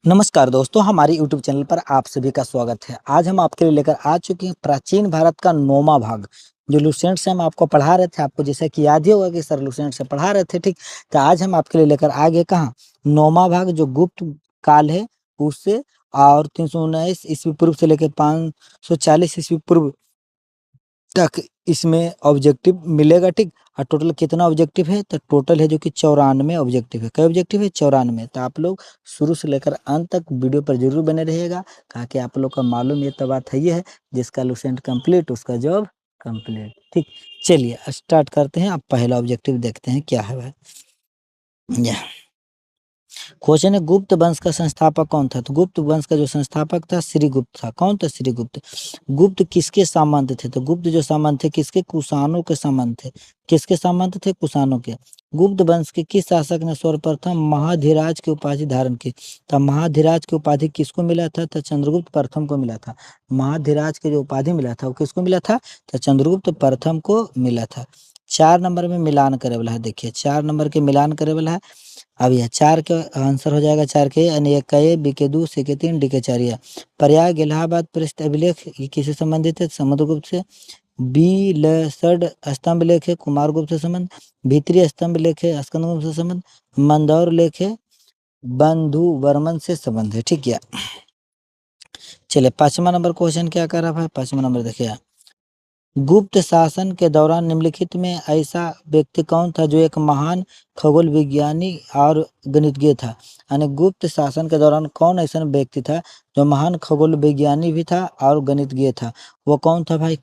नमस्कार दोस्तों, हमारे यूट्यूब चैनल पर आप सभी का स्वागत है। आज हम आपके लिए लेकर आ चुके हैं प्राचीन भारत का 9वां भाग, जो लुसेंट से हम आपको पढ़ा रहे थे। आपको जैसा कि याद ही होगा कि सर लुसेंट से पढ़ा रहे थे, ठीक? तो आज हम आपके लिए लेकर आ गए कहाँ? 9वां भाग, जो गुप्त काल है उससे और 319 ईस्वी पूर्व से लेकर 540 ईस्वी पूर्व तक इसमें ऑब्जेक्टिव मिलेगा, ठीक? और टोटल कितना ऑब्जेक्टिव है? तो टोटल है जो कि 94 ऑब्जेक्टिव है। कई ऑब्जेक्टिव है? 94। तो आप लोग शुरू से लेकर अंत तक वीडियो पर जरूर बने रहिएगा, कहा कि आप लोग का मालूम ये तो बात है ही है, जिसका लुसेंट कंप्लीट उसका जॉब कंप्लीट, ठीक? चलिए स्टार्ट करते हैं। अब पहला ऑब्जेक्टिव देखते हैं क्या है भाई। क्वेश्चन है, गुप्त वंश का संस्थापक कौन था? तो गुप्त वंश का जो संस्थापक था श्रीगुप्त था। कौन था? श्रीगुप्त। गुप्त किसके सामंत थे? तो गुप्त जो सामंत थे किसके? कुषाणों के सामंत थे। किसके सामंत थे? कुषाणों के। गुप्त वंश के किस शासक ने सर्वप्रथम महाधिराज की उपाधि धारण की? तो महाधिराज की उपाधि किसको मिला था? तो चंद्रगुप्त प्रथम को मिला था। महाधिराज की जो उपाधि मिला था वो किसको मिला था? तो चंद्रगुप्त प्रथम को मिला था। 4 नंबर में मिलान करे वाला है। देखिए 4 नंबर के मिलान करे वाला है। अब यह 4 का आंसर हो जाएगा। 4 के यानी एक का ए, बी के 2, सी के 3, डी के 4। यह प्रयाग इलाहाबाद पृष्ठ अभिलेख ये किससे संबंधित है? समुद्रगुप्त से। बी लसड स्तंभ लेख है कुमारगुप्त से संबंध। भीतरी स्तंभ लेख है स्कंदगुप्त से संबंध। मंदौर लेख है बंधु वर्मन से संबंध है, ठीक है। चलिए 5वां नंबर क्वेश्चन क्या कर रहा है? 5वां नंबर देखिए, गुप्त शासन के दौरान निम्नलिखित में ऐसा व्यक्ति कौन था जो एक महान खगोल विज्ञानी और गणितज्ञ था? यानी गुप्त शासन के दौरान कौन ऐसा व्यक्ति था जो महान खगोल विज्ञानी भी था और गणितज्ञ था? वो कौन था भाई?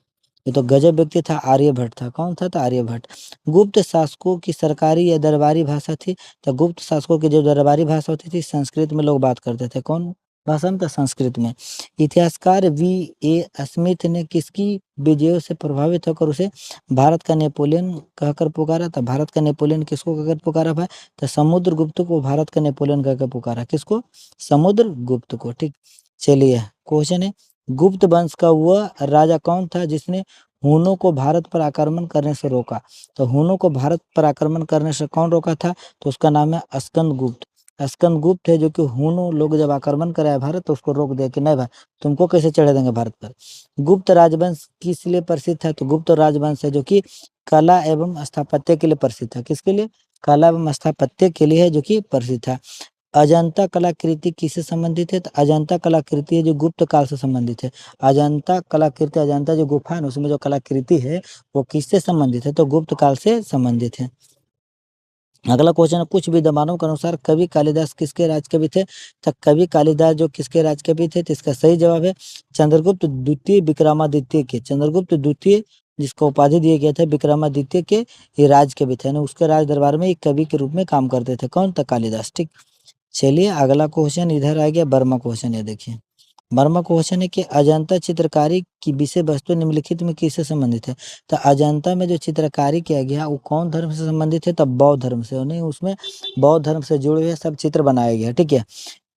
ये तो गजब व्यक्ति था, आर्यभट्ट था। कौन था? तो आर्यभट्ट। गुप्त शासकों की सरकारी या दरबारी भाषा थी? तो गुप्त शासकों की जो दरबारी भाषा होती थी, संस्कृत में लोग बात करते थे। कौन भाषा में? तो संस्कृत में। इतिहासकार वी ए स्मिथ ने किसकी विजयों से प्रभावित होकर उसे भारत का नेपोलियन कहकर पुकारा? था भारत का नेपोलियन किसको कहकर पुकारा भाई? तो समुद्रगुप्त को भारत का नेपोलियन कहकर पुकारा। किसको? समुद्रगुप्त को, ठीक। चलिए क्वेश्चन है, गुप्त वंश का वह राजा कौन था जिसने हुनों को भारत पर आक्रमण करने से रोका? तो हुनों को भारत पर आक्रमण करने से कौन रोका था? तो उसका नाम है स्कंदगुप्त। स्कंदगुप्त है जो कि हुनों लोग जब आक्रमण कराया भारत तो उसको रोक दिया कि नहीं भाई, तुमको कैसे चढ़े देंगे भारत पर। गुप्त राजवंश किस लिए प्रसिद्ध था? तो गुप्त राजवंश है जो कि कला एवं स्थापत्य के लिए प्रसिद्ध था। किसके लिए? कला एवं स्थापत्य के लिए है जो कि प्रसिद्ध था। अजंता कलाकृति किससे संबंधित है? तो अजंता कलाकृति है जो गुप्त काल से संबंधित है। अजंता कलाकृति, अजंता जो गुफा है उसमें जो कलाकृति है वो किससे संबंधित है? तो गुप्त काल से संबंधित है। अगला क्वेश्चन है, कुछ विद्वानों के अनुसार कवि कालिदास किसके राज कवि थे? तो कवि कालिदास जो किसके राज कवि थे? तो इसका सही जवाब है चंद्रगुप्त द्वितीय विक्रमादित्य के। चंद्रगुप्त द्वितीय जिसको उपाधि दिया गया था विक्रमादित्य के, ये राज कवि थे। उसके राज दरबार में एक कवि के रूप में काम करते थे। कौन था? कालिदास, ठीक। चलिए अगला क्वेश्चन इधर आ गया, बर्मा क्वेश्चन है। देखिए बर्मा क्वेश्चन है कि अजंता चित्रकारी की विषय वस्तु निम्नलिखित में किससे संबंधित है? तो अजंता में जो चित्रकारी किया गया वो कौन धर्म से संबंधित है? तो बौद्ध धर्म से। नहीं, उसमें बौद्ध धर्म से जुड़े हुए सब चित्र बनाया गया, ठीक है।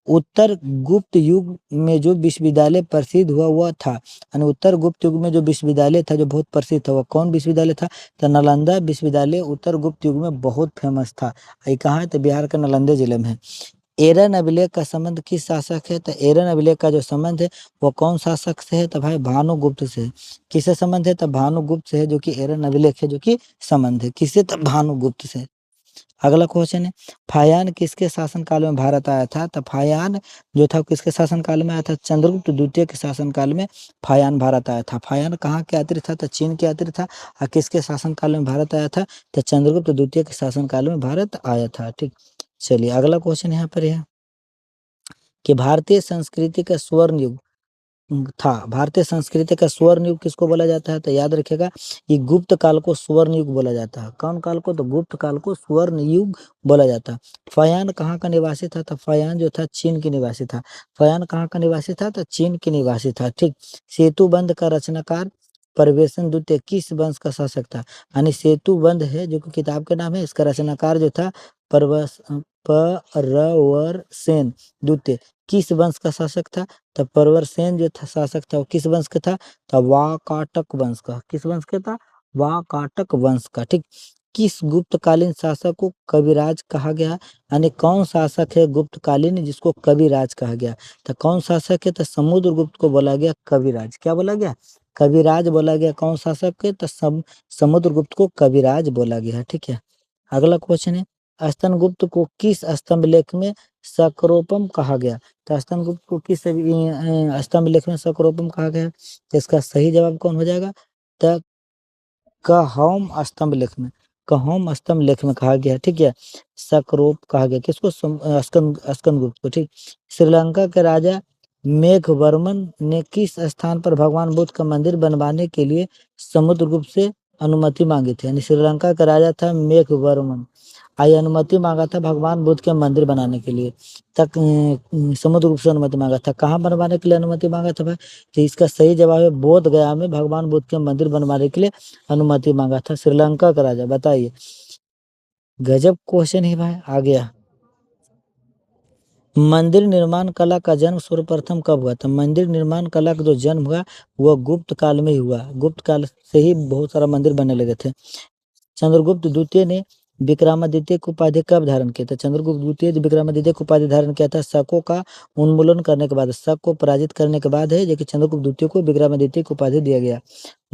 उत्तर गुप्त युग में जो विश्वविद्यालय प्रसिद्ध हुआ हुआ था, यानी उत्तर गुप्त युग में जो विश्वविद्यालय था जो बहुत प्रसिद्ध था, वह कौन विश्वविद्यालय था? तो नालंदा विश्वविद्यालय उत्तर गुप्त युग में बहुत फेमस था। ये कहाँ है? तो बिहार के नालंदा जिले में है। एरन अभिलेख का संबंध किस शासक है? तो एरन अभिलेख का जो संबंध है वो कौन शासक से है? तो भाई भानुगुप्त से। किससे संबंध है? तो भानुगुप्त से है जो कि एरन अभिलेख है जो कि संबंध है किससे? तो भानुगुप्त से। अगला क्वेश्चन है, फायान किसके शासन काल में भारत आया था? तो फायान जो था किसके शासन काल में आया था? चंद्रगुप्त द्वितीय के शासन काल में फायान भारत आया था। फायान कहाँ के यात्री था? तो चीन के यात्री था। और किसके शासन काल में भारत आया था? तो चंद्रगुप्त द्वितीय के शासन काल में भारत आया था, ठीक। चलिए अगला क्वेश्चन यहाँ पर है कि भारतीय संस्कृति का स्वर्ण युग था। भारतीय संस्कृति का स्वर्ण युग किसको बोला जाता है? तो याद रखिएगा, ये गुप्त काल को स्वर्ण युग बोला जाता है। कौन काल को? तो गुप्त काल को स्वर्ण युग बोला जाता है। फयान कहाँ का निवासी था? तो फयान जो था चीन के निवासी था। फयान कहाँ का निवासी था? तो चीन के निवासी था, ठीक। सेतु बंध का रचनाकार परवेशन द्वितीय किस वंश का शासक था? यानी सेतु बंध है जो कि किताब का नाम है, इसका रचनाकार जो था परवस परवर सेन द्वितीय किस वंश का शासक था? तो परवर सेन जो था शासक था वो किस वंश का था? तो वाकाटक वंश का। किस वंश का था? वाकाटक वंश का, ठीक। किस गुप्तकालीन शासक को कविराज कहा गया? यानी कौन शासक है गुप्तकालीन जिसको कविराज कहा गया? तो कौन शासक है? तो समुद्रगुप्त को बोला गया कविराज। क्या बोला गया? कविराज बोला गया। कौन शासक है? तो समुद्रगुप्त को कविराज बोला गया। ठीक है। अगला क्वेश्चन है, स्तनगुप्त को किस स्तंभ लेख में सक्रोपम कहा गया? तो स्तनगुप्त को किस स्तंभ लेख में सक्रोपम कहा गया? तो इसका सही जवाब कौन हो जाएगा? तो कहौम स्तंभ लेख में, कहौम स्तंभ लेख में कहा गया। ठीक है। सक्रोप कहा गया किसको? स्कंदगुप्त को। ठीक। श्रीलंका के राजा मेघवर्मन ने किस स्थान पर भगवान बुद्ध का मंदिर बनवाने के लिए समुद्रगुप्त से अनुमति मांगी थी? यानी श्रीलंका का राजा था मेघवर्मन, आई अनुमति मांगा था भगवान बुद्ध के मंदिर बनाने के लिए। तक समुद्रगुप्त से अनुमति मांगा था। कहाँ बनवाने के लिए अनुमति मांगा था भाई? तो इसका सही जवाब है बोध गया में भगवान बुद्ध के मंदिर बनवाने के लिए अनुमति मांगा था श्रीलंका का राजा। बताइए, गजब क्वेश्चन है भाई। आ गया, मंदिर निर्माण कला का जन्म सर्वप्रथम कब हुआ था? मंदिर निर्माण कला का जो जन्म हुआ वह गुप्त काल में ही हुआ। गुप्त काल से ही बहुत सारा मंदिर बनने लगे थे। चंद्रगुप्त द्वितीय ने विक्रमादित्य की उपाधि कब धारण किया था? चंद्रगुप्त द्वितीय विक्रमादित्य की उपाधि धारण किया था शकों का उन्मूलन करने के बाद, शक को पराजित करने के बाद है जो कि चंद्रगुप्त द्वितीय को विक्रमादित्य की उपाधि दिया गया।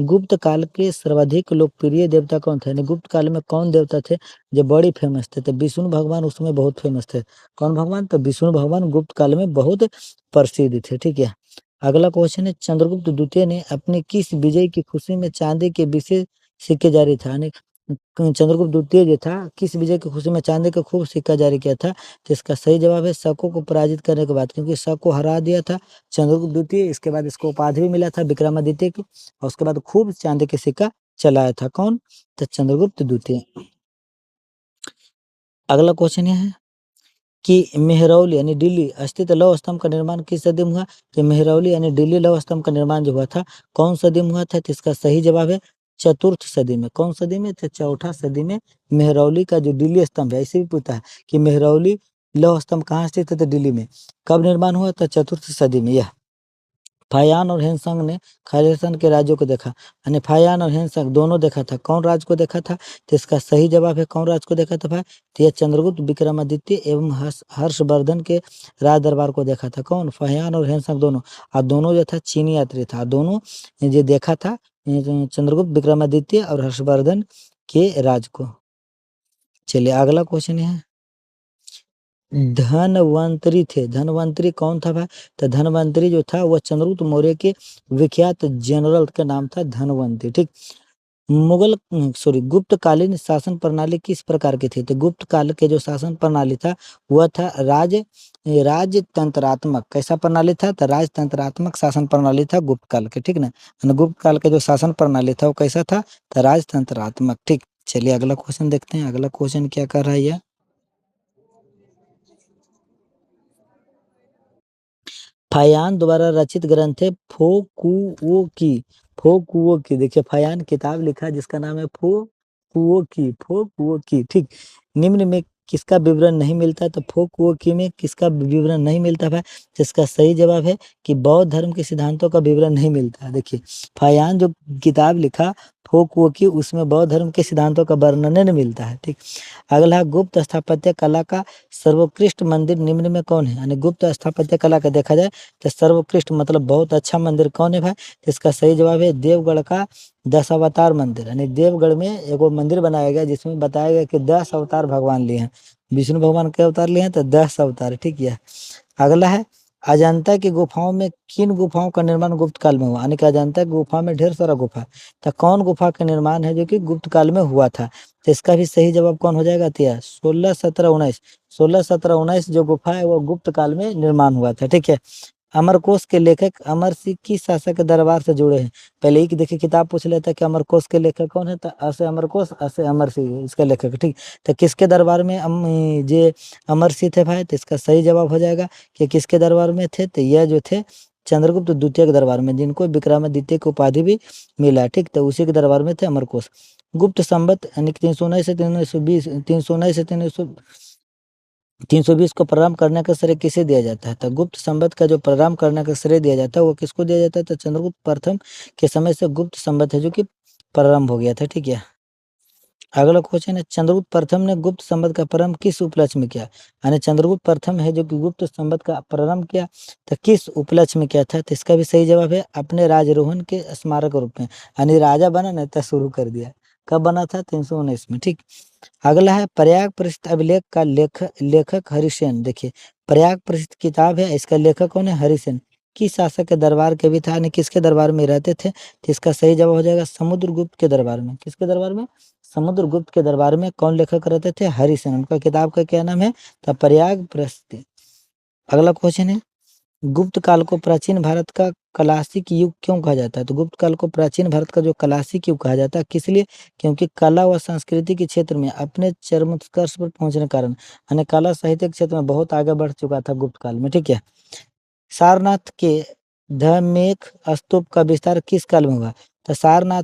गुप्त काल के सर्वाधिक लोकप्रिय देवता कौन थे? गुप्त काल में कौन देवता थे जो बड़ी फेमस थे? तो विष्णु भगवान उसमें बहुत फेमस थे। कौन भगवान? तो विष्णु भगवान गुप्त काल में बहुत प्रसिद्ध थे। ठीक है। अगला क्वेश्चन है, चंद्रगुप्त द्वितीय ने अपने किस विजय की खुशी में चांदी के विशेष सिक्के जारी था? यानी चंद्रगुप्त द्वितीय जो था किस विजय की खुशी में चांदी का खूब सिक्का जारी किया था? तो इसका सही जवाब है शकों को पराजित करने के बाद, क्योंकि शक को हरा दिया था चंद्रगुप्त द्वितीय। इसके बाद इसको उपाधि भी मिला था विक्रमादित्य की, और उसके बाद खूब चांदी के सिक्का चलाया था। कौन? तो चंद्रगुप्त द्वितीय। अगला क्वेश्चन यह है कि मेहरौली यानी दिल्ली स्थित लौह स्तंभ का निर्माण किस सदी में हुआ? तो मेहरौली यानी दिल्ली लौह स्तंभ का निर्माण जो हुआ था कौन सदी में हुआ था? तो इसका सही जवाब है चतुर्थ सदी में। कौन सदी में? तो चौथा सदी में मेहरौली का जो दिल्ली स्तंभ है। ऐसे भी पूछता है कि मेहरौली लौह स्तंभ कहाँ स्थित है? तो दिल्ली में। कब निर्माण हुआ? तो चतुर्थ सदी में। यह फायान और हेनसंग ने खालिस्तान के राज्यों को देखा, यानी फायान और हेनसंग दोनों देखा था। कौन राज को देखा था? तो इसका सही जवाब है कौन राज को देखा था भाई? तो यह चंद्रगुप्त विक्रमादित्य एवं हर्षवर्धन के राज दरबार को देखा था। कौन? फायान और हेनसंग दोनों। और दोनों जो था चीनी यात्री था। दोनों जो देखा था चंद्रगुप्त विक्रमादित्य और हर्षवर्धन के राज को। चलिए अगला क्वेश्चन है, धनवंतरी थे। धनवंतरी कौन था भाई? तो धनवंतरी जो था वह चंद्रगुप्त मौर्य के विख्यात जनरल का नाम था धनवंतरी। ठीक। मुगल गुप्तकालीन शासन प्रणाली किस प्रकार की थी? तो गुप्त काल के जो शासन प्रणाली था वह था राजतंत्रात्मक। कैसा प्रणाली था? तो राजतंत्रात्मक शासन प्रणाली था गुप्त काल के। ठीक ना। गुप्त काल के जो शासन प्रणाली था वो कैसा था? तो राजतंत्रात्मक। ठीक। चलिए अगला क्वेश्चन देखते हैं। अगला क्वेश्चन क्या कर रहा है यह, फायान द्वारा रचित ग्रंथ है फोकुओकी। फोकुओकी, देखिए फायान किताब लिखा है जिसका नाम है फोकुओकी। फोकुओकी। ठीक। निम्न में किसका विवरण नहीं मिलता? तो फोकुओकी में किसका विवरण नहीं मिलता है? जिसका सही जवाब है कि बौद्ध धर्म के सिद्धांतों का विवरण नहीं मिलता है। देखिए फायान जो किताब लिखा फोकुओकी उसमें बौद्ध धर्म के सिद्धांतों का वर्णन नहीं मिलता है। ठीक। अगला, गुप्त स्थापत्य कला का सर्वोत्कृष्ट मंदिर निम्न में कौन है? यानी गुप्त स्थापत्य कला का देखा जाए तो सर्वोत्कृष्ट मतलब बहुत अच्छा मंदिर कौन है भाई? तो इसका सही जवाब है देवगढ़ का 10 अवतार मंदिर। यानी देवगढ़ में एगो मंदिर बनाया गया जिसमें बताया गया कि 10 अवतार भगवान लिए हैं। विष्णु भगवान के अवतार लिए हैं तो 10 अवतार। ठीक है। अगला है, अजंता की गुफाओं में किन गुफाओं का निर्माण गुप्त काल में हुआ? यानी कि अजंता की गुफा में ढेर सारा गुफा, तो कौन गुफा का निर्माण है जो कि गुप्त काल में हुआ था? तो इसका भी सही जवाब कौन हो जाएगा? तो 16, 17, 19। 16, 17, 19 जो गुफा है वो गुप्त काल में निर्माण हुआ था। ठीक है। अमरकोश के लेखक अमर सिंह किस शासक के दरबार से जुड़े हैं? पहले ही कि देखिए किताब पूछ लेता है कि अमरकोश के लेखक कौन है, तो असे अमरकोश असे अमर सिंह इसका लेखक। ठीक। तो किसके दरबार में जे अमर सिंह थे भाई? तो इसका सही जवाब हो जाएगा कि किसके दरबार में थे? तो यह जो थे चंद्रगुप्त द्वितीय के दरबार में, जिनको विक्रमादित्य की उपाधि भी मिला। ठीक। तो उसी के दरबार में थे अमरकोश। गुप्त संवत यानी 319 से 320, 319 से 320 को प्रारंभ करने का श्रेय किसे दिया जाता है? तो गुप्त संवत का जो प्रारंभ करने का श्रेय दिया जाता है वो किसको दिया जाता है? तो चंद्रगुप्त प्रथम के समय से गुप्त संवत है जो कि प्रारंभ हो गया था। ठीक है। अगला क्वेश्चन है, चंद्रगुप्त प्रथम ने गुप्त संवत का प्रारंभ किस उपलक्ष्य में किया? यानी चंद्रगुप्त प्रथम है जो कि गुप्त संवत का प्रारंभ किया तो किस उपलक्ष्य में किया था? तो इसका भी सही जवाब है अपने राजरोहण के स्मारक रूप में, यानी राजा बना नहीं था, शुरू कर दिया। कब बना था? 319 में। ठीक। अगला है, प्रयाग प्रसिद्ध अभिलेख का लेखक हरिसेन। देखिए, प्रयाग प्रसिद्ध किताब है, इसका लेखक कौन है? हरिसेन। किस शासक के दरबार के भी था, यानी किसके दरबार में रहते थे? तो इसका सही जवाब हो जाएगा समुद्रगुप्त के दरबार में। किसके दरबार में? समुद्रगुप्त के दरबार में कौन लेखक रहते थे? हरिसेन। उनका किताब का क्या नाम है? तो प्रयाग प्रसिद्ध। अगला क्वेश्चन है, गुप्त काल को प्राचीन भारत का क्लासिक युग क्यों कहा जाता है? तो गुप्त काल को प्राचीन भारत का जो क्लासिक युग कहा जाता है, किस लिए? क्योंकि कला व संस्कृति के क्षेत्र में अपने चरमोत्कर्ष पर पहुंचने के कारण, यानी कला साहित्य के क्षेत्र में बहुत आगे बढ़ चुका था गुप्त काल में। ठीक है। सारनाथ के धमेख स्तूप का विस्तार किस काल में हुआ? तो सारनाथ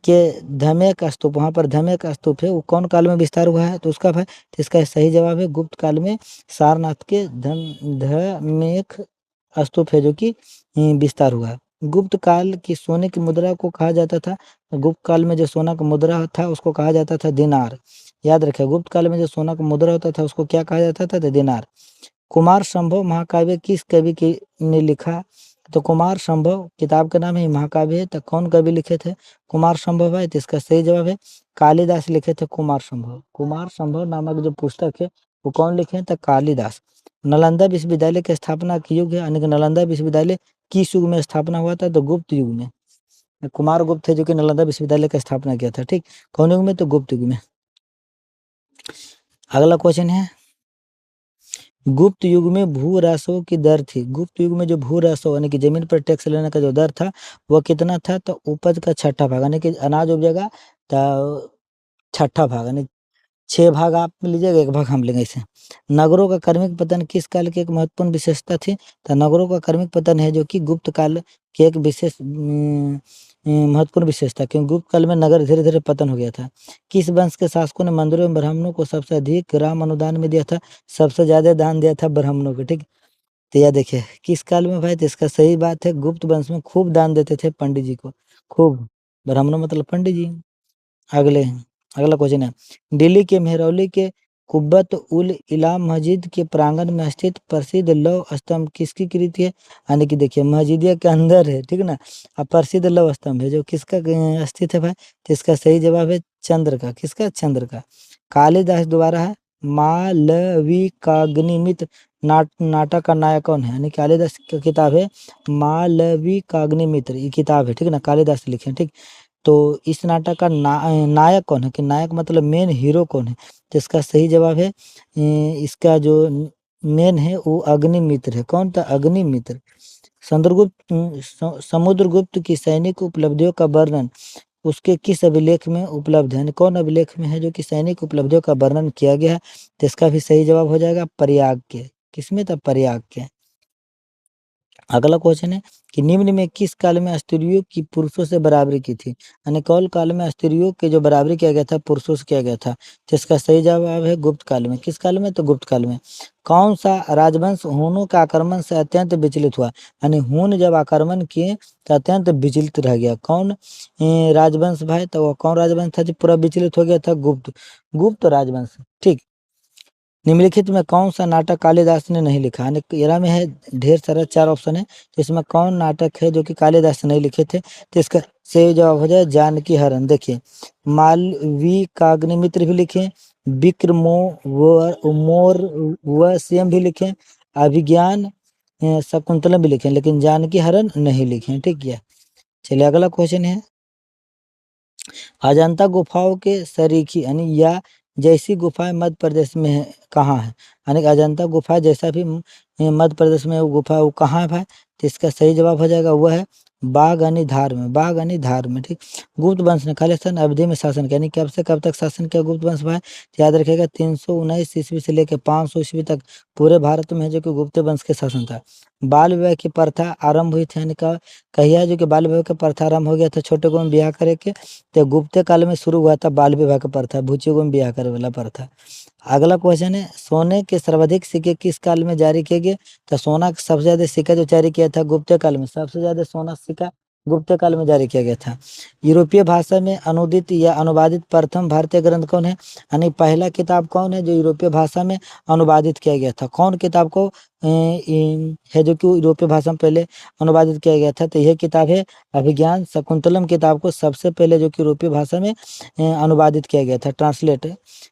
के धमेख स्तूप, वहां पर धमेख स्तूप है, वो कौन काल में विस्तार हुआ है? तो उसका भाई, तो इसका सही जवाब है गुप्त काल में सारनाथ के धमेख स्तूप है जो कि विस्तार हुआ है। गुप्त काल की सोने की मुद्रा को कहा जाता था, गुप्त काल में जो सोना का मुद्रा था उसको कहा जाता था दिनार। याद रखें, गुप्त काल में जो सोना का मुद्रा होता था उसको क्या कहा जाता था? तो दिनार। कुमार संभव महाकाव्य किस कवि की ने लिखा? तो कुमार संभव किताब का नाम है महाकाव्य है, तो कौन कवि लिखे थे? कुमार संभव है, तो इसका सही जवाब है कालिदास लिखे थे कुमार संभव। कुमार संभव नामक जो पुस्तक है वो कौन लिखे हैं? तो कालिदास। नालंदा विश्वविद्यालय की स्थापना के युग है, यानी कि नालंदा विश्वविद्यालय किस युग में स्थापना हुआ था? तो गुप्त युग में। कुमार गुप्त थे जो कि नालंदा विश्वविद्यालय की स्थापना किया था। ठीक। कौन युग में? तो गुप्त युग में। अगला क्वेश्चन है, गुप्त युग में भू राजस्व की दर थी। गुप्त युग में जो भू राजस्व यानी कि जमीन पर टैक्स लेने का जो दर था वह कितना था? तो उपज का छठा भाग, यानी कि अनाज उपजेगा तो छठा भाग, यानी 6 भाग आप लीजिएगा, 1 भाग हम लेंगे इसे। नगरों का क्रमिक पतन किस काल की एक महत्वपूर्ण विशेषता थी? तो नगरों का क्रमिक पतन है जो कि गुप्त काल की एक विशेष महत्वपूर्ण विशेषता, क्योंकि गुप्त काल में नगर धीरे धीरे पतन हो गया था। किस वंश के शासकों ने मंदिरों में ब्राह्मणों को सबसे अधिक राम अनुदान में दिया था? सबसे ज्यादा दान दिया था ब्राह्मणों को। ठीक। तो यह देखिए किस काल में भाई? तो इसका सही बात है गुप्त वंश में खूब दान देते थे पंडित जी को, खूब। ब्राह्मणों मतलब पंडित जी। अगले अगला क्वेश्चन है, दिल्ली के मेहरौली के कुब्बत उल इला मस्जिद के प्रांगण में स्थित प्रसिद्ध लौह स्तंभ किसकी कृति है? यानी कि देखिए मस्जिद के अंदर है, ठीक ना। अब प्रसिद्ध लौह स्तंभ है जो किसका स्थित है भाई? तो इसका सही जवाब है चंद्र का। किसका? चंद्र का। कालिदास द्वारा है मालविकाग्निमित्र नाटक का नायक कौन है? यानी कालिदास की किताब है मालविकाग्निमित्र, ये किताब है, ठीक है ना, कालिदास लिखे। ठीक। तो इस नाटक का नायक कौन है? कि नायक मतलब मेन हीरो कौन है? तो इसका सही जवाब है इसका जो मेन है वो अग्निमित्र है। कौन था? अग्निमित्र। समुद्रगुप्त की सैनिक उपलब्धियों का वर्णन उसके किस अभिलेख में उपलब्ध है? यानी कौन अभिलेख में है जो कि सैनिक उपलब्धियों का वर्णन किया गया है? तो इसका भी सही जवाब हो जाएगा प्रयाग के। किसमें था? प्रयाग के। अगला क्वेश्चन है कि निम्न में किस काल में स्त्रियों की पुरुषों से बराबरी की थी? यानी कौन काल में स्त्रियों की जो बराबरी किया गया था पुरुषों से किया गया था? तो इसका सही जवाब है गुप्त काल में। किस काल में? तो गुप्त काल में। कौन सा राजवंश हूनों के आक्रमण से अत्यंत विचलित हुआ? यानी हून जब आक्रमण किए तो अत्यंत विचलित रह गया। कौन राजवंश भाई? तो वो कौन राजवंश था जो पूरा विचलित हो गया था? गुप्त, गुप्त राजवंश। ठीक। निम्नलिखित में कौन सा नाटक कालिदास ने नहीं लिखा? यानी एरा में है ढेर सारा 4 ऑप्शन है, तो इसमें कौन नाटक है जो कि कालिदास ने नहीं लिखे थे? तो इसका सही जवाब हो जाए जानकी हरण। देखिए मालविकाग्निमित्र भी लिखे, विक्रमो मोर व स्वयं भी लिखे, अभिज्ञान शकुंतलम भी लिखे, लेकिन जानकी हरण नहीं लिखे। ठीक है। चलिए अगला क्वेश्चन है, अजंता गुफाओं के सरीखी यानी या जैसी गुफाएं मध्य प्रदेश में है कहाँ है? यानी कि अजंता गुफा जैसा भी मध्य प्रदेश में वो गुफा वो कहाँ है भाई? तो इसका सही जवाब हो जाएगा वह है बागहानी धार में। बागहानी धार में। ठीक। गुप्त वंश ने खालिस्तान अवधि में शासन किया, यानी कब से कब तक शासन किया गुप्त वंश भाई? तो याद रखिएगा 319 ईस्वी से लेकर 500 ईस्वी तक पूरे भारत में है जो कि गुप्त वंश के शासन था। बाल विवाह की प्रथा आरंभ हुई थी, यानी कहिया जो कि बाल विवाह की प्रथा आरंभ हो गया था छोटे को में ब्याह करे के? तो गुप्त काल में शुरू हुआ था बाल विवाह का प्रथा, बुच्ची को ब्याह करे वाला प्रथा। अगला क्वेश्चन है, सोने के सर्वाधिक सिक्के किस काल में जारी किए गए? तो सोना का सबसे ज्यादा सिक्का जो जारी किया था गुप्त काल में, सबसे ज्यादा सोना सिक्का गुप्त काल में जारी किया गया था। यूरोपीय भाषा में अनुदित या अनुवादित प्रथम भारतीय ग्रंथ कौन है, यानी पहला किताब कौन है जो यूरोपीय भाषा में अनुवादित किया गया था, कौन किताब को है जो कि यूरोपीय भाषा में पहले अनुवादित किया गया था, तो यह किताब है अभिज्ञान शकुंतलम किताब को सबसे पहले जो कि यूरोपीय भाषा में अनुवादित किया गया था, ट्रांसलेट।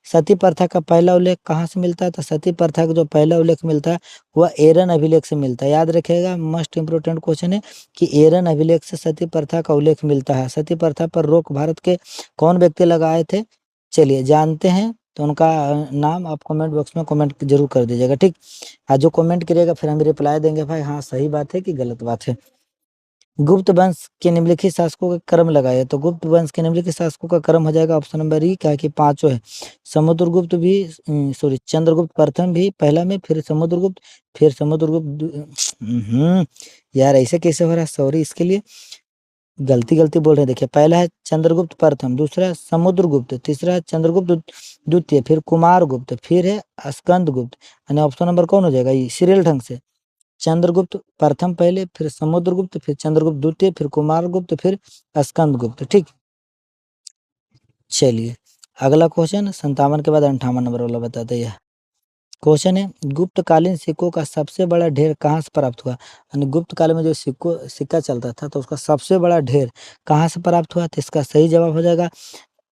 सती प्रथा का पहला उल्लेख कहाँ से मिलता है, तो सती प्रथा का जो पहला उल्लेख मिलता है वह एरन अभिलेख से मिलता है। याद रखिएगा, मस्ट इंपोर्टेंट क्वेश्चन है कि एरन अभिलेख से सती प्रथा का उल्लेख मिलता है। सती प्रथा पर रोक भारत के कौन व्यक्ति लगाए थे, चलिए जानते हैं, तो उनका नाम आप कमेंट बॉक्स में कमेंट जरूर कर दीजिएगा, ठीक। आज जो कमेंट करिएगा फिर हम रिप्लाई देंगे भाई हाँ सही बात है कि गलत बात है। गुप्त वंश के निम्नलिखित शासकों का क्रम लगाए, तो गुप्त वंश के निम्नलिखित शासकों का क्रम हो जाएगा ऑप्शन नंबर ई, क्या कि पांचों है। समुद्रगुप्त भी, सॉरी चंद्रगुप्त प्रथम भी पहला में, फिर समुद्रगुप्त, फिर यार ऐसे कैसे हो रहा है, सॉरी इसके लिए, गलती बोल रहे हैं। देखिए पहला है चंद्रगुप्त प्रथम, दूसरा समुद्रगुप्त, तीसरा है चंद्रगुप्त द्वितीय, फिर कुमारगुप्त, फिर है स्कंदगुप्त, यानी ऑप्शन नंबर कौन हो जाएगा ये, सीरियल ढंग से चंद्रगुप्त प्रथम पहले, फिर समुद्रगुप्त, फिर चंद्रगुप्त द्वितीय, फिर कुमारगुप्त, फिर स्कंदगुप्त, ठीक। चलिए अगला क्वेश्चन 57 के बाद 58 नंबर वाला बताते हैं। क्वेश्चन है गुप्तकालीन सिक्कों का सबसे बड़ा ढेर कहाँ से प्राप्त हुआ, यानी गुप्त काल में जो सिक्का चलता था तो उसका सबसे बड़ा ढेर कहाँ से प्राप्त हुआ, तो इसका सही जवाब हो जाएगा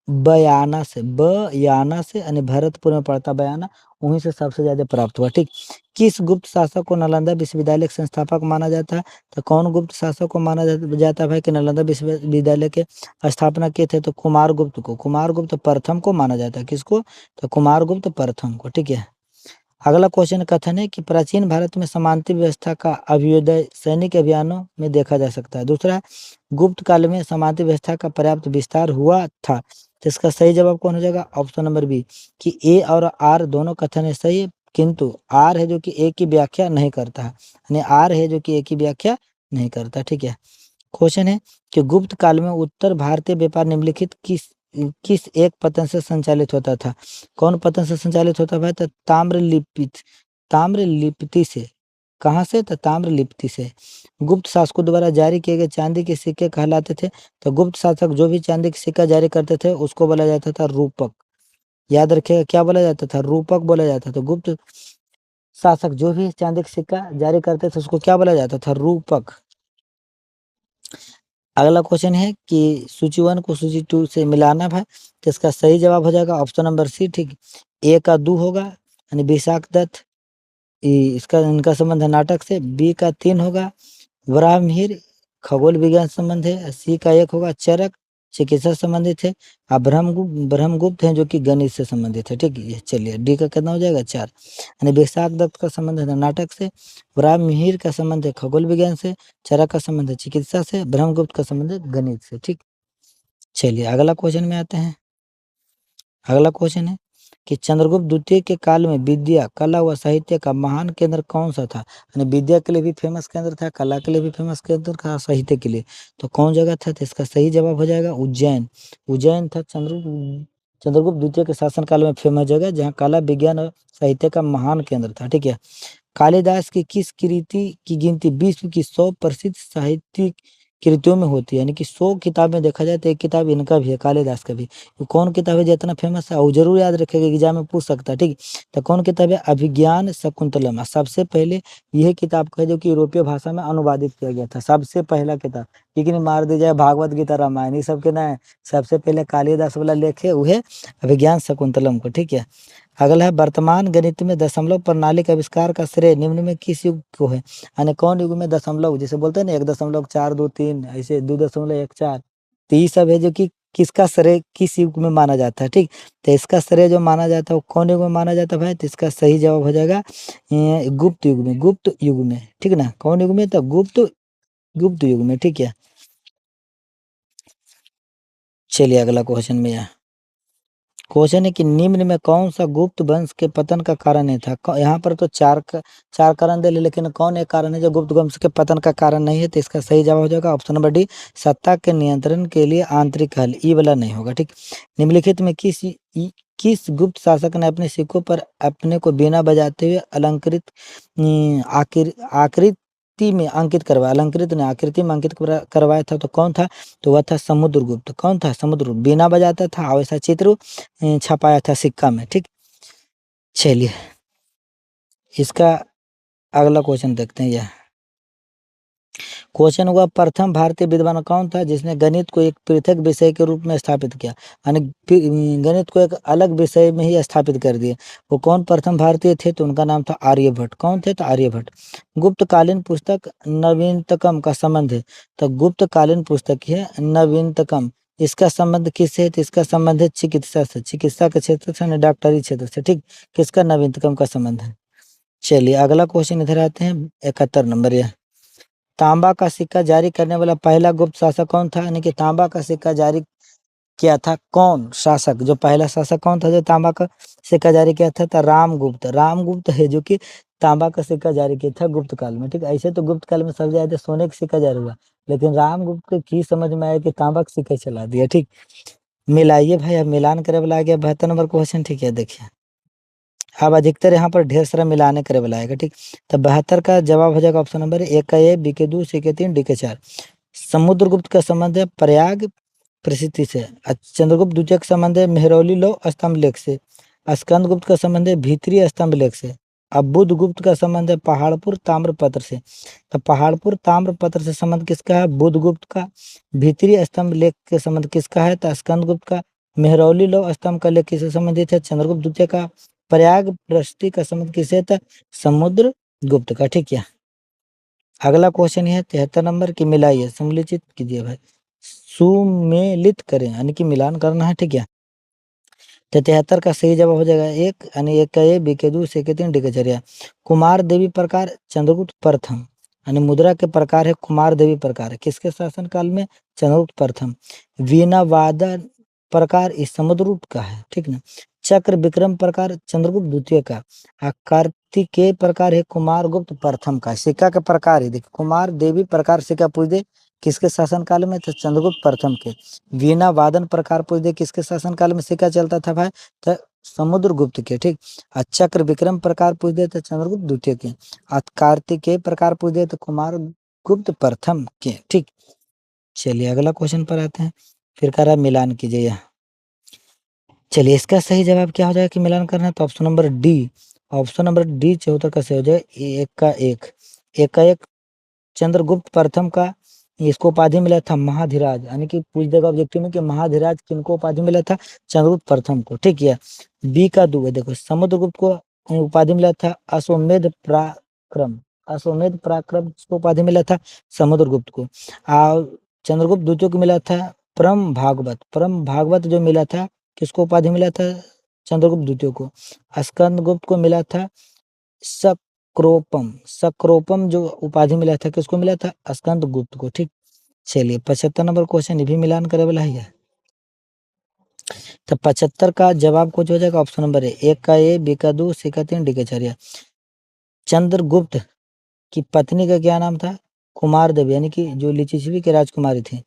बयाना से, बयाना से, यानी भरतपुर में पड़ता बयाना, वहीं से सबसे ज्यादा प्राप्त हुआ, ठीक। किस गुप्त शासक को नालंदा विश्वविद्यालय के संस्थापक माना जाता है, तो कौन गुप्त शासक को माना जाता है भाई कि नालंदा विश्वविद्यालय के स्थापना किए थे, तो कुमारगुप्त को, कुमारगुप्त प्रथम को माना जाता है, किसको, तो कुमारगुप्त प्रथम को, ठीक है। अगला क्वेश्चन कथन है कि प्राचीन भारत में समांतर व्यवस्था का अभ्युदय सैनिक अभियानों में देखा जा सकता है। दूसरा, गुप्त काल में समांतर व्यवस्था का पर्याप्त विस्तार हुआ था, तो इसका सही जवाब कौन हो जाएगा, ऑप्शन नंबर बी, कि ए और आर दोनों कथन है सही है, किंतु आर है जो कि ए की व्याख्या नहीं करता है, यानी आर है जो कि ए की व्याख्या नहीं करता, ठीक है। क्वेश्चन है कि गुप्त काल में उत्तर भारतीय व्यापार निम्नलिखित किस एक पतन से संचालित होता था, कौन पतन से संचालित होता है, तो ताम्रलिप्ति से, कहाँ से, तो ताम्रलिप्ति से। गुप्त शासकों द्वारा जारी किए गए चांदी के सिक्के कहलाते थे, तो गुप्त शासक जो भी चांदी के सिक्का जारी करते थे उसको बोला जाता था रूपक। याद रखिएगा क्या बोला जाता था, रूपक बोला जाता था। गुप्त शासक जो भी चांदी का सिक्का जारी करते थे उसको क्या बोला जाता था, रूपक। अगला क्वेश्चन है कि सूची 1 को सूची 2 से मिलाना है, तो इसका सही जवाब हो जाएगा ऑप्शन नंबर सी, ठीक। ए का 2 होगा, यानी विशाख दत्त, इसका इनका संबंध है नाटक से। बी का 3 होगा, वराह मिहिर, खगोल विज्ञान संबंध है। सी का 1 होगा, चरक, चिकित्सा संबंधित है। और ब्रह्मगुप्त है जो कि गणित से संबंधित है, ठीक है। चलिए डी का कितना हो जाएगा, 4, यानी विशाख दत्त का संबंध है नाटक से, वराह मिहिर का संबंध है खगोल विज्ञान से, चरक का संबंध है चिकित्सा से, ब्रह्मगुप्त का संबंध है गणित से, ठीक। चलिए अगला क्वेश्चन में आते हैं। अगला क्वेश्चन है कि चंद्रगुप्त द्वितीय के काल में विद्या, कला व साहित्य का महान केंद्र कौन सा था, यानी विद्या के लिए भी फेमस केंद्र था, कला के लिए भी फेमस केंद्र था, साहित्य के लिए, तो कौन जगह था, तो इसका सही जवाब हो जाएगा उज्जैन। उज्जैन था चंद्रगुप्त द्वितीय के शासनकाल में फेमस जगह, जहाँ कला विज्ञान और साहित्य का महान केंद्र था, ठीक है। कालिदास की किस कृति की गिनती विश्व की 100 प्रसिद्ध साहित्यिक कृतियों में होती है, यानी कि 100 किताब में देखा जाए तो एक किताब इनका भी है, कालिदास का भी। तो कौन किताब है जो इतना फेमस है, और जरूर याद रखेगा एग्जाम में पूछ सकता है, ठीक। तो कौन किताब है, अभिज्ञान शकुंतलम, सबसे पहले यह किताब का है जो कि यूरोपीय भाषा में अनुवादित किया गया था, सबसे पहला किताब। लेकिन मार दी जाए भागवत गीता रामायण ये सब के ना, सबसे पहले कालिदास वाला लेखे वह अभिज्ञान शकुंतलम को, ठीक है। अगला है वर्तमान गणित में दशमलव प्रणाली का आविष्कार का श्रेय निम्न में किस युग को है, यानी कौन युग में दशमलव, जैसे बोलते हैं ना 1.423 ऐसे 2.14, तो ये सब है जो कि किसका श्रेय किस युग में माना जाता है, ठीक। तो इसका श्रेय जो माना जाता है वो कौन युग में माना जाता है भाई, तो इसका सही जवाब हो जाएगा गुप्त युग में, गुप्त युग में, ठीक ना। कौन युग में, तो गुप्त युग में, ठीक है। चलिए अगला क्वेश्चन में क्वेश्चन है कि निम्न में कौन सा गुप्त वंश के पतन का कारण नहीं था। यहाँ पर तो चार कारण दे, लेकिन कौन एक कारण है जो गुप्त वंश के पतन का कारण नहीं है, तो इसका सही जवाब हो जाएगा ऑप्शन नंबर डी, सत्ता के नियंत्रण के लिए आंतरिक हल, ई वाला नहीं होगा, ठीक। निम्नलिखित में किस गुप्त शासक ने अपने सिक्कों पर अपने को बिना बजाते हुए अलंकृत आकृत आकृति में अंकित करवाया, अलंकृत ने आकृति में अंकित करवाया था, तो कौन था? तो वह था समुद्रगुप्त। कौन था? समुद्रगुप्त। बीना बजाता था और ऐसा चित्र छपाया था सिक्का में। ठीक, चलिए इसका अगला क्वेश्चन देखते हैं। यह क्वेश्चन हुआ, प्रथम भारतीय विद्वान कौन था जिसने गणित को एक पृथक विषय के रूप में स्थापित किया, यानी गणित को एक अलग विषय में ही स्थापित कर दिया। वो कौन प्रथम भारतीय थे? तो उनका नाम था आर्यभट्ट। कौन थे? तो आर्यभट्ट। गुप्तकालीन पुस्तक नवीनतकम का संबंध है, तो गुप्तकालीन पुस्तक है नवीनतकम। इसका संबंध किससे है? तो इसका संबंध है चिकित्सा से, चिकित्सा के क्षेत्र से, डॉक्टरी क्षेत्र से। ठीक, किसका? नवीनतकम का संबंध है। चलिए अगला क्वेश्चन इधर आते हैं, 71 नंबर। यह तांबा का सिक्का जारी करने वाला पहला गुप्त शासक कौन था? यानी कि तांबा का सिक्का जारी किया था कौन शासक? जो पहला शासक कौन था जो तांबा का सिक्का जारी किया था? तो रामगुप्त। रामगुप्त है जो कि तांबा का सिक्का जारी किया था गुप्त काल में। ठीक, ऐसे तो गुप्त काल में सब ज्यादा सोने का सिक्का जारी हुआ, लेकिन रामगुप्त को की समझ में आया कि तांबा का सिक्का चला दिया। ठीक, मिलाइए भाई, अब मिलान करे वाला आ गया 72 नंबर क्वेश्चन। ठीक है, देखिए अब अधिकतर यहाँ पर ढेर सारा मिलाने करे वाला आएगा। ठीक, तो 72 का जवाब हो जाएगा ऑप्शन नंबर ए का ए, बी के 2, सी के 3, डी के 4। समुद्रगुप्त का संबंध है प्रयाग प्रसिद्धि से। चंद्रगुप्त द्वितीय का संबंध है मेहरौली लो स्तंभ लेख से। स्कंदगुप्त का संबंध है भीतरी स्तंभ लेख से। अब बुधगुप्त का संबंध है पहाड़पुर ताम्रपत्र से। तो पहाड़पुर ताम्रपत्र से संबंध किसका है? बुधगुप्त का। भीतरी स्तंभ लेख के संबंध किसका है? तो स्कंदगुप्त का। मेहरौली लो स्तंभ का लेख किससे संबंधित है? चंद्रगुप्त द्वितीय का। प्रयाग प्रसिद्धि का संबंध किससे था? समुद्र गुप्त का। ठीक है, अगला क्वेश्चन है 73 नंबर की, मिलाइए सम्मिलित कीजिए भाई, सुमेलित करें यानी कि मिलान करना है। ठीक है, तो 73 का सही जवाब हो जाएगा एक, यानी एक का ए, बी के 2, सी के 3, डी के 4। कुमार देवी प्रकार चंद्रगुप्त प्रथम, यानी मुद्रा के प्रकार है कुमार देवी प्रकार, किसके शासन काल में? चंद्रगुप्त प्रथम। वीणा वादन प्रकार इस समुद्रगुप्त का है। ठीक ना। चक्र विक्रम प्रकार चंद्रगुप्त द्वितीय का। कार्तिकेय प्रकार है कुमार गुप्त प्रथम का। सिक्का के प्रकार है, देखिए कुमार देवी प्रकार सिक्का पूछ दे किसके शासन काल में? तो चंद्रगुप्त प्रथम के। वीणा वादन प्रकार पूछ दे किसके शासन काल में सिक्का चलता था भाई? तो समुद्रगुप्त के। ठीक, चक्र विक्रम प्रकार पूछ दे तो चंद्रगुप्त द्वितीय के। कार्तिकेय प्रकार पूछ दे तो कुमार गुप्त प्रथम के। ठीक, चलिए अगला क्वेश्चन पर आते हैं, फिर कह रहा है मिलान कीजिए यह। चलिए इसका सही जवाब क्या हो जाएगा कि मिलान करना है? तो option number D. Option number D 74 का सही हो जाए, एक का एक। एक का एक चंद्रगुप्त प्रथम का इसको उपाधि मिला था महाधिराज, यानी कि पूछ देगा ऑब्जेक्टिव में कि महाधिराज किनको उपाधि मिला था? चंद्रगुप्त प्रथम को। ठीक है, बी का दो है, देखो समुद्रगुप्त को उपाधि मिला था अश्वमेध पराक्रम। अश्वमेध पराक्रम को उपाधि मिला था समुद्रगुप्त को। और चंद्रगुप्त द्वितीय को मिला था परम भागवत। परम भागवत जो मिला था किसको उपाधि मिला था? चंद्रगुप्त द्वितीय को। स्कंदगुप्त को मिला था सक्रोपम। सक्रोपम जो उपाधि मिला था किसको मिला था? स्कंदगुप्त को। ठीक, चलिए 75 नंबर क्वेश्चन, ये भी मिलान करे वाला है। तो 75 का जवाब कुछ हो जाएगा ऑप्शन नंबर ए, एक का ए, बी का 2, सी का 3, डी का 4। चंद्रगुप्त की पत्नी का क्या नाम था? कुमार देवी, यानी कि जो लिच्छवी के राजकुमारी थी।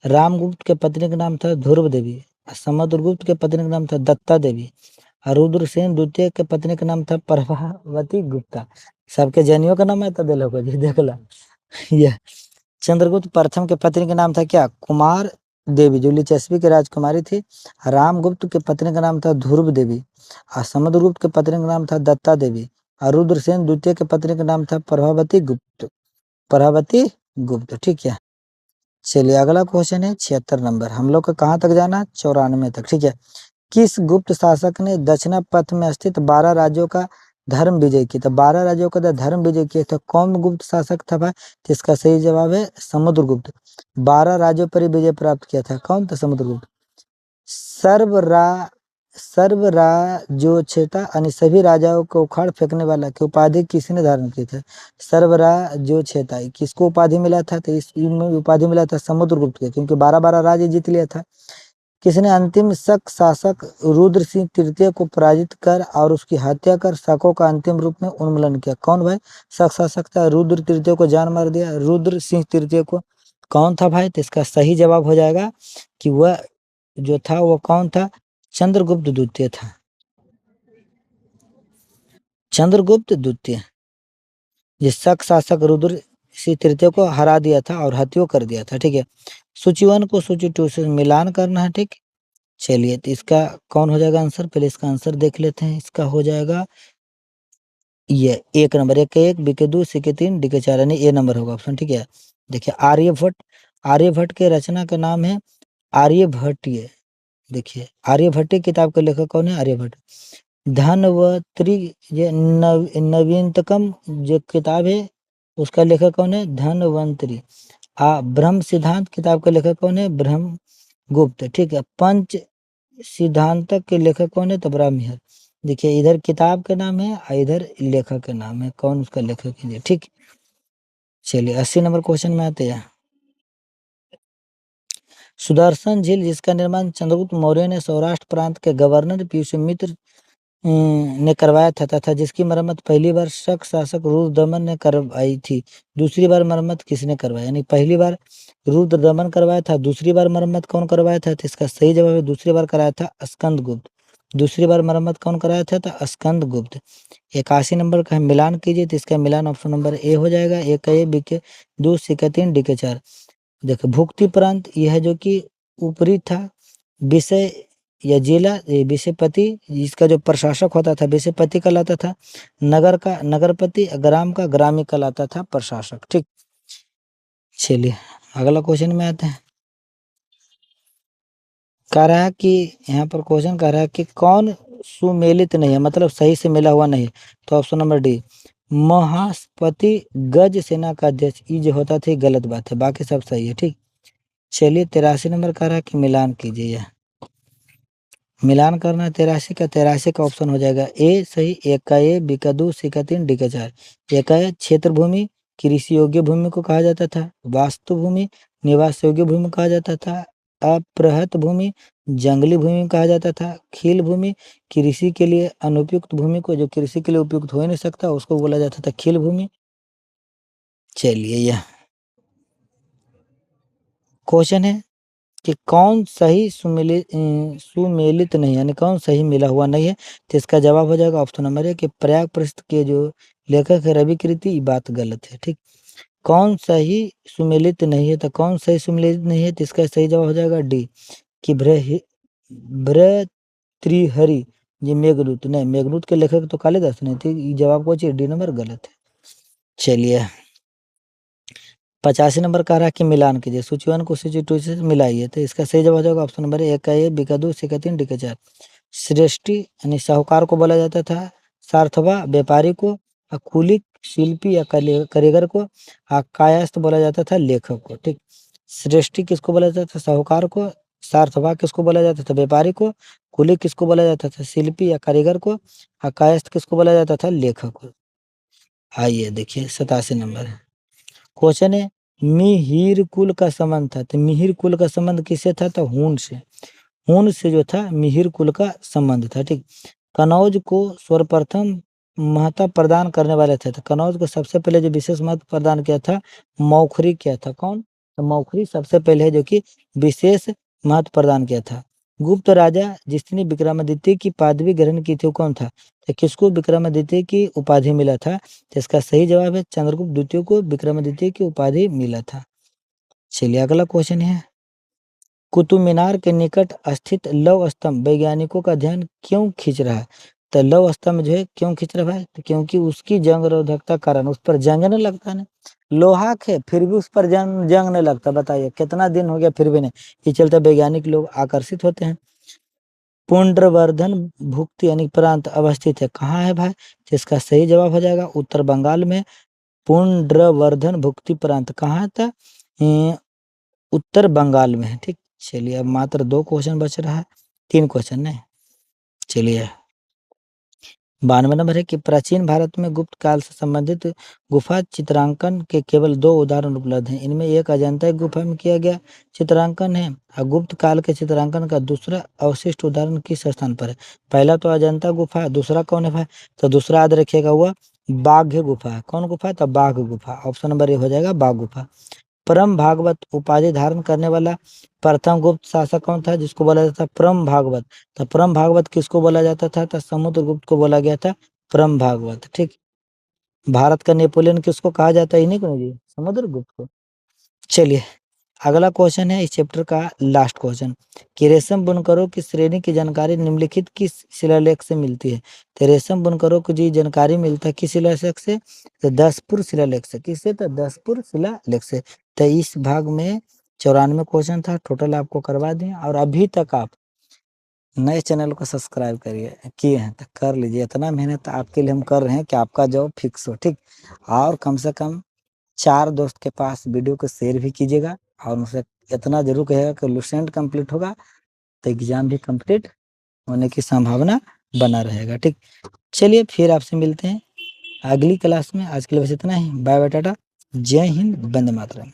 रामगुप्त के पत्नी का नाम था ध्रुव देवी। समुद्रगुप्त के पत्नी का नाम था दत्ता देवी। रुद्रसेन द्वितीय के पत्नी का नाम था प्रभावती गुप्ता। सबके जनियों का नाम है तो दिलो को जी देख ला। यह चंद्रगुप्त प्रथम के पत्नी का नाम था क्या? कुमार देवी, जो लिच्छवी की राजकुमारी थी। रामगुप्त के पत्नी का नाम था ध्रुव देवी। और समुद्रगुप्त के पत्नी का नाम था दत्ता देवी। और रुद्रसेन द्वितीय के पत्नी का नाम था प्रभावती गुप्त। प्रभावती गुप्त। ठीक है, चलिए अगला क्वेश्चन है 76 नंबर। हम लोग को कहाँ तक जाना? 94 तक। ठीक है, किस गुप्त शासक ने दक्षिण पथ में स्थित 12 राज्यों का धर्म विजय किया था? 12 राज्यों का धर्म विजय किया था, कौन गुप्त शासक था भाई? तो इसका सही जवाब है समुद्रगुप्त। 12 राज्यों पर ही विजय प्राप्त किया था, कौन था? समुद्रगुप्त। सर्वरा सर्वराज्योच्छेता यानी सभी राजाओं को उखाड़ फेंकने वाला की उपाधि किसने धारण की थी? सर्वराज्योच्छेता किसको उपाधि मिला था? तो इस उपाधि मिला था समुद्रगुप्त के, क्योंकि 12 राज्य जीत लिया था। किसने अंतिम शक शासक रुद्र सिंह तृतीय को पराजित कर और उसकी हत्या कर शकों का अंतिम रूप में उन्मूलन किया? कौन भाई शक शासक था? रुद्र तृतीय को जान मार दिया, रुद्र सिंह तृतीय को। कौन था भाई? तो इसका सही जवाब हो जाएगा कि वह जो था वो कौन था? चंद्रगुप्त द्वितीय था। चंद्रगुप्त द्वितीय, जिस शक शासक रुद्र इसी तृतीय को हरा दिया था और हत्यो कर दिया था। ठीक है, सूची 1 को सूची 2 से मिलान करना है। ठीक, चलिए तो इसका कौन हो जाएगा आंसर, पहले इसका आंसर देख लेते हैं। इसका हो जाएगा ये 1 नंबर, एक के 1, बी के 2, सी के 3, डी के 4, यानी ए नंबर होगा ऑप्शन। ठीक है, देखिए आर्यभट्ट, आर्यभट्ट के रचना का नाम है आर्यभट्टीय। देखिए आर्यभट्ट किताब के लेखक कौन है, आर्यभट्ट। धनवंतरी, ये नवीनतम जो किताब है उसका लेखक कौन है, धनवंतरी। ब्रह्म सिद्धांत किताब के लेखक कौन है, ब्रह्मगुप्त। ठीक है, पंच सिद्धांतक के लेखक कौन है, तो ब्राह्मण। देखिए इधर किताब का नाम है और इधर लेखक का नाम है, कौन उसका लेखक है। ठीक, चलिए 80 नंबर क्वेश्चन में आते हैं। सुदर्शन झील जिसका निर्माण चंद्रगुप्त मौर्य ने सौराष्ट्र प्रांत के गवर्नर पुष्यमित्र ने करवाया था तथा जिसकी मरम्मत पहली बार शक शासक रुद्रदमन ने करवाई थी, दूसरी बार मरम्मत किसने करवाया, यानी पहली बार रुद्रदमन करवाया था, दूसरी बार मरम्मत कौन करवाया था, तो इसका सही जवाब है दूसरी बार कराया था स्कंदगुप्त। दूसरी बार मरम्मत कौन कराया था, तो स्कंदगुप्त। 81 नंबर का मिलान कीजिए, तो इसका मिलान ऑप्शन नंबर ए हो जाएगा, ए का ए, बी के 2, सी का 3, डी के 4। देखो भुक्ति प्रांत यह है जो कि ऊपरी था, विषय या जिला विषयपति, इसका जो प्रशासक होता था विषयपति कहलाता था, नगर का नगरपति, ग्राम का ग्रामी कहलाता था प्रशासक। ठीक, चलिए अगला क्वेश्चन में आते हैं। कह रहा है कि यहाँ पर क्वेश्चन कह रहा है कि कौन सुमेलित नहीं है, मतलब सही से मिला हुआ नहीं, तो ऑप्शन नंबर डी महास्पति गज सेना का अध्यक्ष, ये जो होता था गलत बात है, बाकी सब सही है। ठीक, चलिए 83 नंबर कह रहा है कि मिलान कीजिए, मिलान करना है 83 का, 83 का ऑप्शन हो जाएगा ए सही, एक का ए, बी का 2, सी का 3, डी का 4। एक का है क्षेत्र भूमि, कृषि योग्य भूमि को कहा जाता था, वास्तु भूमि, निवास योग्य भूमि कहा जाता था, अपृहत भूमि, जंगली भूमि कहा जाता था, खील भूमि, कृषि के लिए अनुपयुक्त भूमि को, जो कृषि के लिए उपयुक्त हो ही नहीं सकता उसको बोला जाता था खील भूमि। चलिए यह क्वेश्चन है कि कौन सही सुमेलित नहीं, यानी कौन सही मिला हुआ नहीं है, तो इसका जवाब हो जाएगा ऑप्शन नंबर ए कि प्रयाग प्रस्थ के जो लेखक है रवि कृति, ये बात गलत है। ठीक, कौन सही सुमेलित नहीं है, तो कौन सही सुमेलित नहीं है, तो इसका सही जवाब हो जाएगा डी कि भर्तृहरि, ये मेघदूत नहीं, मेघदूत के लेखक तो कालिदास नहीं थे, ये जवाब को डी नंबर गलत है। चलिए 85 नंबर कह रहा है कि मिलान कीजिए, सूची 1 को सूची 2 से मिलाइए, तो इसका सही जवाब हो जाएगा ऑप्शन नंबर ए का ए, बी का 2, सी का 3, डी का 4। श्रेष्ठी यानी साहूकार को बोला जाता था, सार्थवा व्यापारी को, कुलिक शिल्पी या कारीगर को, कायस्थ बोला जाता था लेखक को। ठीक, श्रेष्ठी किसको बोला जाता था, साहूकार को, सार्थवा किसको बोला जाता था, व्यापारी को, कुलिक किसको बोला जाता था, शिल्पी या कारीगर को, कायस्थ किसको बोला जाता था, लेखक को। आइए देखिए 87 नंबर क्वेश्चन है, मिहिर कुल का संबंध था, तो मिहिर कुल का संबंध किससे था, तो हून से, हून से जो था मिहिर कुल का संबंध था। ठीक, कनौज को सर्वप्रथम महत्व प्रदान करने वाले थे, तो कनौज को सबसे पहले जो विशेष महत्व प्रदान किया था मौखरी किया था, कौन, तो मौखरी सबसे पहले है जो कि विशेष महत्व प्रदान किया था। गुप्त राजा जिसने विक्रमादित्य की पदवी ग्रहण की थी वो कौन था, तो किसको विक्रमादित्य की उपाधि मिला था, तो इसका सही जवाब है चंद्रगुप्त द्वितीय को विक्रमादित्य की उपाधि मिला था। चलिए अगला क्वेश्चन है, कुतुब मीनार के निकट स्थित लौह स्तंभ वैज्ञानिकों का ध्यान क्यों खींच रहा है, तो लौह स्तंभ जो है क्यों खींच रहा है, तो क्योंकि उसकी जंग रोधकता कारण उस पर जंग नहीं लगता है, लोहा है फिर भी उस पर जंग नहीं लगता, बताइए कितना दिन हो गया फिर भी नहीं, ये चलते वैज्ञानिक लोग आकर्षित होते हैं। पुंड्रवर्धन भुक्ति यानी प्रांत अवस्थित है कहाँ है भाई, तो इसका सही जवाब हो जाएगा उत्तर बंगाल में, पुंड्रवर्धन भुक्ति प्रांत कहाँ था, उत्तर बंगाल में है। ठीक, चलिए अब मात्र 2 क्वेश्चन बच रहा है, 3 क्वेश्चन नहीं। चलिए 92 नंबर है कि प्राचीन भारत में गुप्त काल से संबंधित गुफा चित्रांकन के केवल 2 उदाहरण उपलब्ध हैं, इनमें एक अजंता की गुफा में किया गया चित्रांकन है और गुप्त काल के चित्रांकन का दूसरा अवशिष्ट उदाहरण किस स्थान पर है, पहला तो अजंता गुफा है, दूसरा कौन है भाई, तो दूसरा याद रखिएगा हुआ बाघ गुफा है, कौन गुफा है, तो बाघ गुफा, ऑप्शन नंबर ए हो जाएगा बाघ गुफा। परम भागवत उपाधि धारण करने वाला प्रथम गुप्त शासक कौन था, जिसको बोला जाता था परम भागवत, तो परम भागवत किसको बोला जाता था, तो समुद्रगुप्त को बोला गया था परम भागवत। ठीक, भारत का नेपोलियन किसको कहा जाता है? इन्हीं को जी, समुद्रगुप्त को। चलिए अगला क्वेश्चन है इस चैप्टर का लास्ट क्वेश्चन कि रेशम बुनकरों की श्रेणी की जानकारी निम्नलिखित किस शिलालेख से मिलती है? तो रेशम बुनकरों को जी जानकारी मिलता है किस शिलालेख से? तो दसपुर शिलालेख से। किससे? तो दसपुर शिलालेख से। तो इस भाग में 94 क्वेश्चन था, टोटल आपको करवा दिए। और अभी तक आप नए चैनल को सब्सक्राइब करिए किए हैं तो कर लीजिए, इतना मेहनत आपके लिए हम कर रहे हैं कि आपका जॉब फिक्स हो, ठीक। और कम से कम 4 दोस्त के पास वीडियो को शेयर भी कीजिएगा और उनसे इतना जरूर कहिएगा कि लुसेंट कंप्लीट होगा तो एग्जाम भी कंप्लीट होने की संभावना बना रहेगा, ठीक। चलिए फिर आपसे मिलते हैं अगली क्लास में। आज के लिए बस इतना ही। बाय बाय, टाटा, जय हिंद, वंदे मातरम।